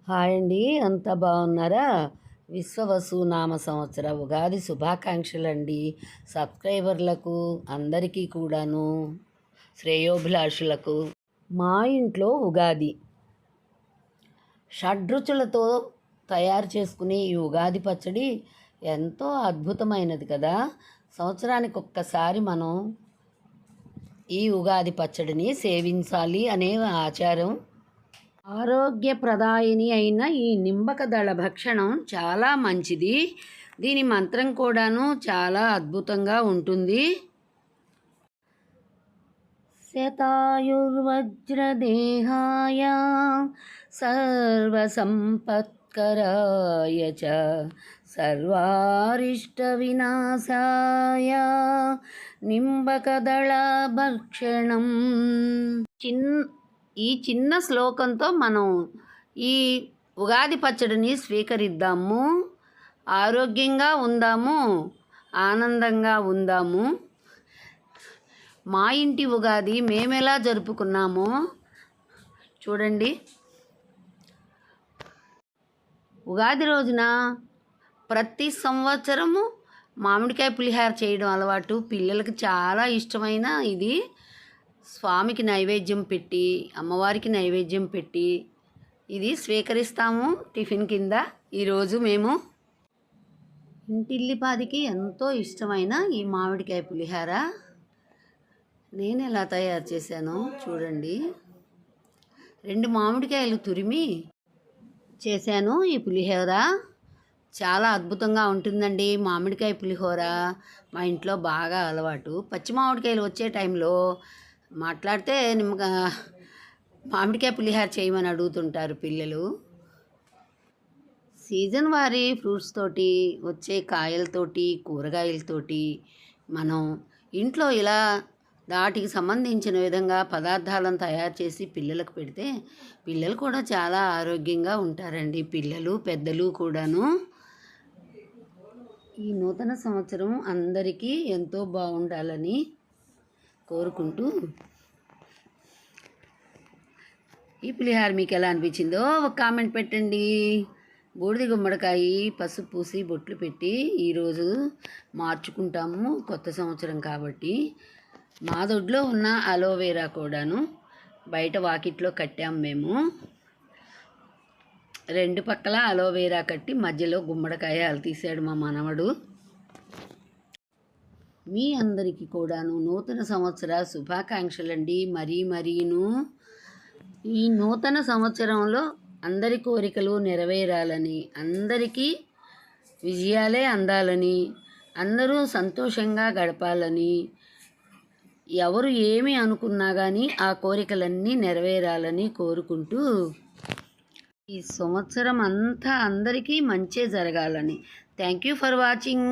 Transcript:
Hi అండి, అంతా బాగున్నారా? విశ్వవసు నామ సంవత్సర ఉగాది శుభాకాంక్షలండి. సబ్స్క్రైబర్లకు అందరికీ కూడాను, శ్రేయోభిలాషులకు. మా ఇంట్లో ఉగాది షడ్రుచులతో తయారు చేసుకునే ఈ ఉగాది పచ్చడి ఎంతో అద్భుతమైనది కదా. సంవత్సరానికి ఒక్కసారి మనం ఈ ఉగాది పచ్చడిని సేవించాలి అనే ఆచారం. ఆరోగ్యప్రదాయిని అయిన ఈ నింబక దళ భక్షణం చాలా మంచిది. దీని మంత్రం కూడాను చాలా అద్భుతంగా ఉంటుంది. శతాయుర్వజ్రదేహాయ సర్వసంపత్కరాయ చ సర్వారిష్ట వినాశాయ నింబకదళ భక్షణం. ఈ చిన్న శ్లోకంతో మనం ఈ ఉగాది పచ్చడిని స్వీకరిద్దాము. ఆరోగ్యంగా ఉందాము, ఆనందంగా ఉందాము. మా ఇంటి ఉగాది మేమెలా జరుపుకున్నామో చూడండి. ఉగాది రోజున ప్రతి సంవత్సరము మామిడికాయ పులిహార చేయడం అలవాటు. పిల్లలకి చాలా ఇష్టమైన ఇది. స్వామికి నైవేద్యం పెట్టి, అమ్మవారికి నైవేద్యం పెట్టి ఇది స్వీకరిస్తాము టిఫిన్ కింద. ఈరోజు మేము ఇంటిల్లిపాదికి ఎంతో ఇష్టమైన ఈ మామిడికాయ పులిహార నేను ఎలా తయారు చేశానో చూడండి. 2 మామిడికాయలు తురిమి చేశాను ఈ పులిహోర. చాలా అద్భుతంగా ఉంటుందండి మామిడికాయ పులిహోర. మా ఇంట్లో బాగా అలవాటు. పచ్చి మామిడికాయలు వచ్చే టైంలో మాట్లాడితే మామిడికాయ పులిహోర చేయమని అడుగుతుంటారు పిల్లలు. సీజన్ వారి ఫ్రూట్స్ తోటి, వచ్చే కాయలతోటి, కూరగాయలతోటి మనం ఇంట్లో ఇలా వాటికి సంబంధించిన విధంగా పదార్థాలను తయారు చేసి పిల్లలకు పెడితే పిల్లలు కూడా చాలా ఆరోగ్యంగా ఉంటారండి. పిల్లలు పెద్దలు కూడాను. ఈ నూతన సంవత్సరం అందరికీ ఎంతో బాగుండాలని కోరుకుంటూ, ఈ పులిహార మీకు ఎలా అనిపించిందో ఒక కామెంట్ పెట్టండి. బూడిద గుమ్మడికాయ పసుపు పూసి బొట్లు పెట్టి ఈరోజు మార్చుకుంటాము, కొత్త సంవత్సరం కాబట్టి. మా దొడ్లో ఉన్న అలోవేరా కూడాను బయట వాకిట్లో కట్టాము మేము. 2 పక్కల అలోవేరా కట్టి మధ్యలో గుమ్మడికాయ తీసాడు మా మనవడు. మీ అందరికీ కూడాను నూతన సంవత్సర శుభాకాంక్షలండి. మరీను ఈ నూతన సంవత్సరంలో అందరి కోరికలు నెరవేరాలని, అందరికీ విజయాలే అందాలని, అందరూ సంతోషంగా గడపాలని, ఎవరు ఏమి అనుకున్నా కానీ ఆ కోరికలన్నీ నెరవేరాలని కోరుకుంటూ, ఈ సంవత్సరం అంతా అందరికీ మంచే జరగాలని. Thank you for watching.